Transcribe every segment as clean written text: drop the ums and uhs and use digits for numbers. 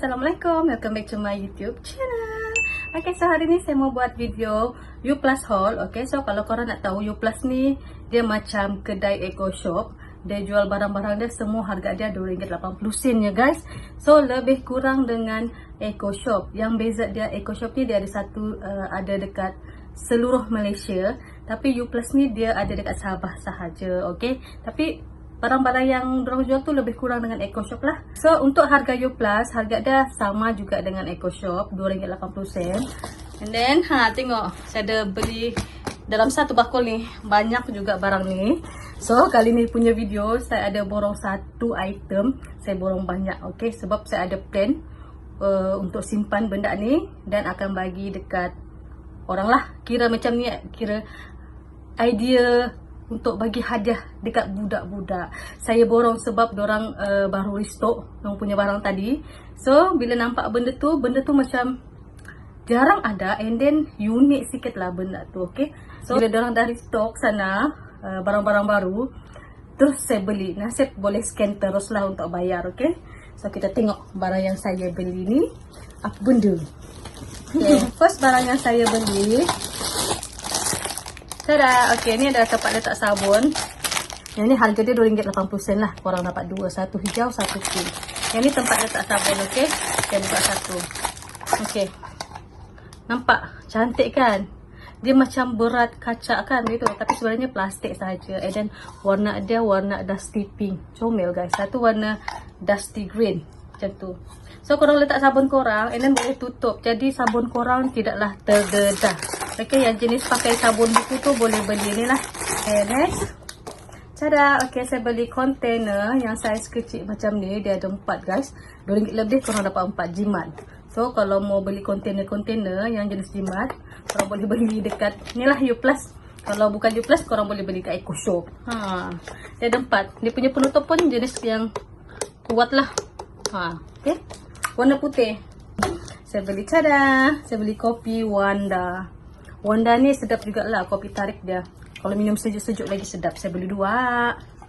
Assalamualaikum, welcome back to my YouTube channel. Okay, so hari ni saya mau buat video U Plus haul. Okay, so kalau korang nak tahu, U Plus ni dia macam kedai eco shop. Dia jual barang-barang dia semua harga dia RM2.80 ya guys. So lebih kurang dengan eco shop. Yang beza dia, eco shop ni dia ada satu ada dekat seluruh Malaysia, tapi U Plus ni dia ada dekat Sabah sahaja. Okay, tapi barang-barang yang dorang jual tu lebih kurang dengan eco shop lah. So untuk harga U Plus, harga dia sama juga dengan eco shop, RM2.80. And then tengok, saya ada beli dalam satu bakul ni, banyak juga barang ni. So kali ni punya video saya ada borong satu item, saya borong banyak. Okay, sebab saya ada plan untuk simpan benda ni dan akan bagi dekat orang lah. Kira macam ni, kira idea untuk bagi hadiah dekat budak-budak. Saya borong sebab dorang baru restock yang punya barang tadi. So bila nampak benda tu macam jarang ada, and then unik sikit lah benda tu. Okay, so bila dorang dah restock sana barang-barang baru, terus saya beli. Nasib boleh scan terus lah untuk bayar. Okay, so kita tengok barang yang saya beli ni apa benda. Okay, first barang yang saya beli, tada, okay, ni ada tempat letak sabun. Yang ni harga dia RM2.80 lah. Korang dapat dua, satu hijau, satu pink. Yang ni tempat letak sabun. Okay, saya buka satu. Okay, nampak cantik kan? Dia macam berat kaca kan gitu, tapi sebenarnya plastik saja. And then warna dia warna dusty pink, comel guys. Satu warna dusty green macam tu. So korang letak sabun korang, and then boleh tutup, jadi sabun korang tidaklah terdedah. Okay, yang jenis pakai sabun buku tu boleh beli ni lah. Okay, next, tada. Okay, saya beli container yang saiz kecil macam ni. Dia ada 4 guys, RM2 lebih korang dapat 4 jimat. So kalau mau beli kontainer-kontainer yang jenis jimat, korang boleh beli dekat ni lah U Plus. Kalau bukan U Plus, korang boleh beli kat eco shop. Dia ada 4. Dia punya penutup pun jenis yang kuat lah. Okay, warna putih. Saya beli, tada, saya beli kopi Wanda. Wanda ni sedap juga lah, kopi tarik dia. Kalau minum sejuk-sejuk lagi sedap. Saya beli 2.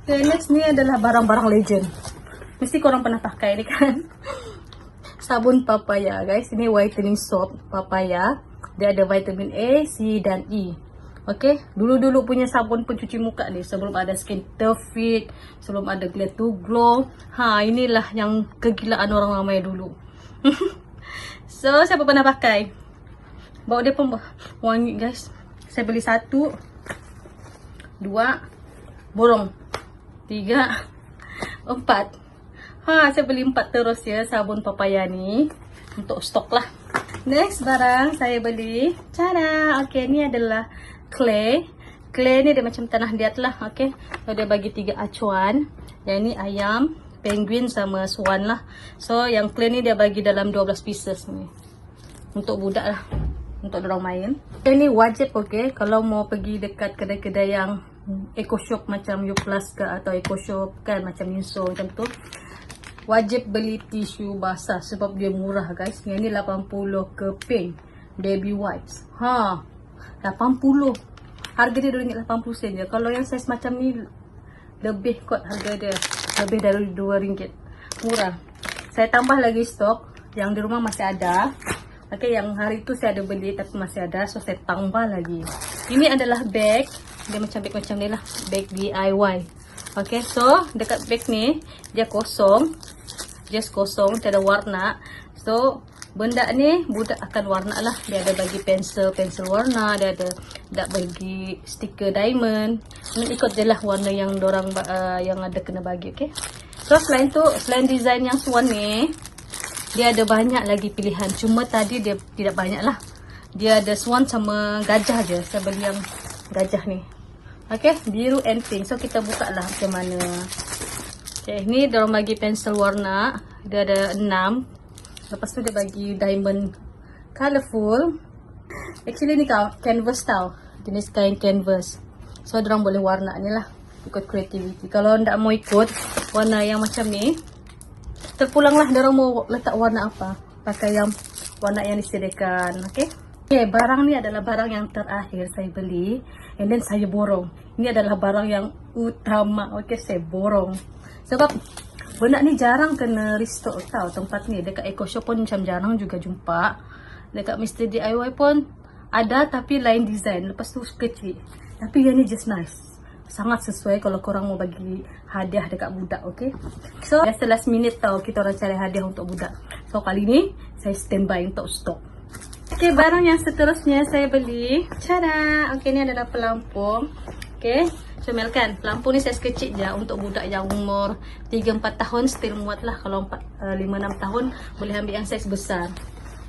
Okay, next ni adalah barang-barang legend. Mesti korang pernah pakai ni kan. Sabun papaya guys. Ini whitening soap papaya. Dia ada vitamin A, C dan E. Okay, dulu-dulu punya sabun pencuci muka ni, sebelum ada Skin Fit, sebelum ada Glad to Glow. Inilah yang kegilaan orang ramai dulu. So siapa pernah pakai? Bau dia pun wangi guys. Saya beli 1, 2, borong 3, 4. Saya beli 4 terus ya sabun papaya ni, untuk stok lah. Next barang saya beli, tada. Okay, ni adalah clay. Clay ni dia macam tanah liat lah. Okay, so dia bagi 3 acuan. Yang ni ayam, penguin sama swan lah. So yang clay ni dia bagi dalam 12 pieces ni, untuk budak lah, untuk dorang main. Ini wajib, okay, kalau mau pergi dekat kedai-kedai yang eco shop macam U Plus ke, atau eco shop kan macam Minso macam tu, wajib beli tisu basah sebab dia murah guys. Yang ni 80 keping baby wipes. 80. Harga dia RM2.80 je. Kalau yang saiz macam ni lebih kot harga dia. Lebih dari RM2. Murah. Saya tambah lagi stok. Yang di rumah masih ada. Okay, yang hari tu saya ada beli tapi masih ada, so saya tambah lagi. Ini adalah bag. Dia macam bag macam ni lah, bag DIY. Okay, so dekat bag ni dia kosong, just kosong, tiada warna. So benda ni budak akan warna lah. Dia ada bagi pensel warna, dia ada bagi stiker diamond. Ikut je lah warna yang dorang yang ada kena bagi. Okay, so selain tu, selain design yang swan ni, dia ada banyak lagi pilihan. Cuma tadi dia tidak banyak lah. Dia ada swan sama gajah je. Saya beli yang gajah ni. Okay, biru and pink. So kita buka lah macam mana. Okay, ni dorang bagi pensel warna. Dia ada 6. Lepas tu dia bagi diamond colorful. Actually ni canvas tau, jenis kain canvas. So dorang boleh warna ni lah, ikut creativity. Kalau ndak mau ikut warna yang macam ni, terpulang lah dorang mau letak warna apa, pakai yang warna yang disediakan. Okay, okay, barang ni adalah barang yang terakhir saya beli, and then saya borong. Ini adalah barang yang utama. Okay, saya borong sebab Benda ni jarang kena restock tau. Tempat ni dekat Eco Shop pun macam jarang juga jumpa. Dekat Mr. DIY pun ada tapi lain design. Lepas tu kecil. Tapi yang ni just nice. Sangat sesuai kalau korang mau bagi hadiah dekat budak, okay? So, biasa last minute tau kita orang cari hadiah untuk budak. So, kali ni saya standby untuk stok. Okay, barang yang seterusnya saya beli. Tada! Okay, ni adalah pelampung. Okay, comelkan. Pelampung ni saya kecil je untuk budak yang umur 3-4 tahun. Still muat lah. Kalau 5-6 tahun boleh ambil yang saiz besar.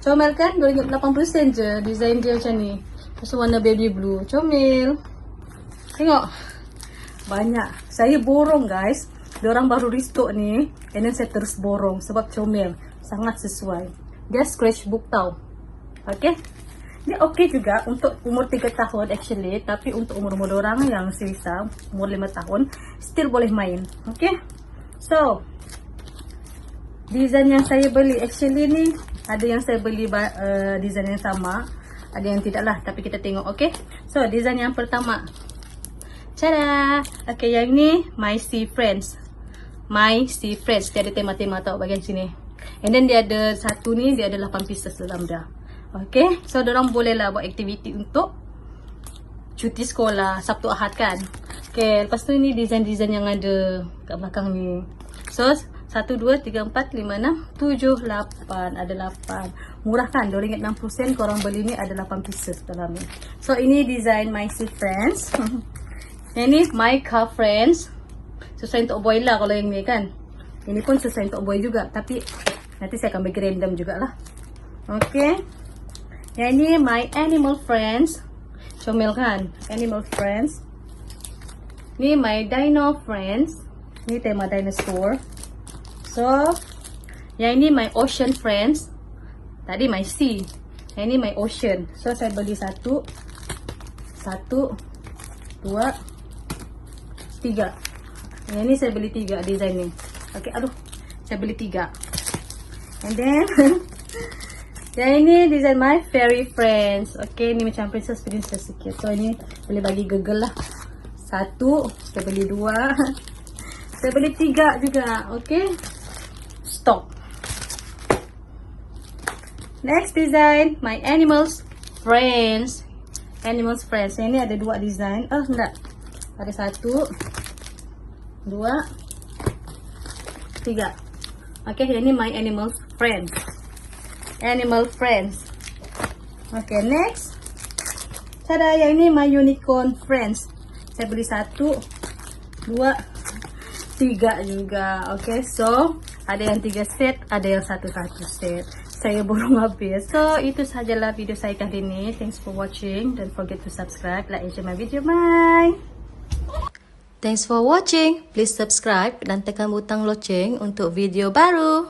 Comel kan? RM280 je. Design dia macam ni. Lepas warna baby blue. Comel. Tengok. Banyak. Saya borong guys. Diorang baru restock ni. And then saya terus borong. Sebab comel. Sangat sesuai. Dia scratchbook tau. Okay. Dia okay juga untuk umur 3 tahun actually. Tapi untuk umur-umur orang yang sisa. Umur 5 tahun. Still boleh main. Okay. So. Design yang saya beli actually ni. Ada yang saya beli design yang sama. Ada yang tidak lah. Tapi kita tengok. Okay. So design yang pertama. Tada! Okay, yang ni My Sea Friends. My Sea Friends. Dia ada tema-tema tau bagian sini. And then dia ada satu ni, dia ada 8 pieces dalam dia. Okay, so dorang boleh lah buat aktiviti untuk cuti sekolah Sabtu Ahad kan. Okay, lepas tu ni design-design yang ada kat belakang ni. So, 1, 2, 3, 4, 5, 6, 7, 8. Ada 8. Murah kan? RM2.60 korang beli ni ada 8 pieces dalam ni. So, ini design My Sea Friends. Yang ni My Car Friends. Sesuai untuk boy lah kalau yang ni kan. Ini pun sesuai untuk boy juga. Tapi nanti saya akan bagi random jugalah. Okay. Yang ni My Animal Friends. Comel kan? Animal Friends. Ni My Dino Friends. Ni tema dinosaur. So, yang ini My Ocean Friends. Tadi My Sea. Yang ini My Ocean. So, saya beli 1, 2, 3. Yang ni saya beli 3 design ni. Okay, aduh. Saya beli 3. And then yang ini design My Fairy Friends. Okay, ni macam princess sikit. So ini boleh bagi gegel lah. 1, saya beli 2. Saya beli 3 juga. Okay. Stop. Next design My Animals Friends. Animals Friends. Yang ni ada 2 design. Oh, enggak. Ada 1, 2, 3. Okay, yang ni My Animal Friends. Animal Friends. Okay, next. Tada, yang ni My Unicorn Friends. Saya beli 1, 2, 3 juga. Okay, so ada yang 3 set, ada yang 1 set. Saya borong habis. So, itu sajalah video saya kali ini. Thanks for watching. Don't forget to subscribe, like, and share my video. Bye! Thanks for watching. Please subscribe dan tekan butang loceng untuk video baru.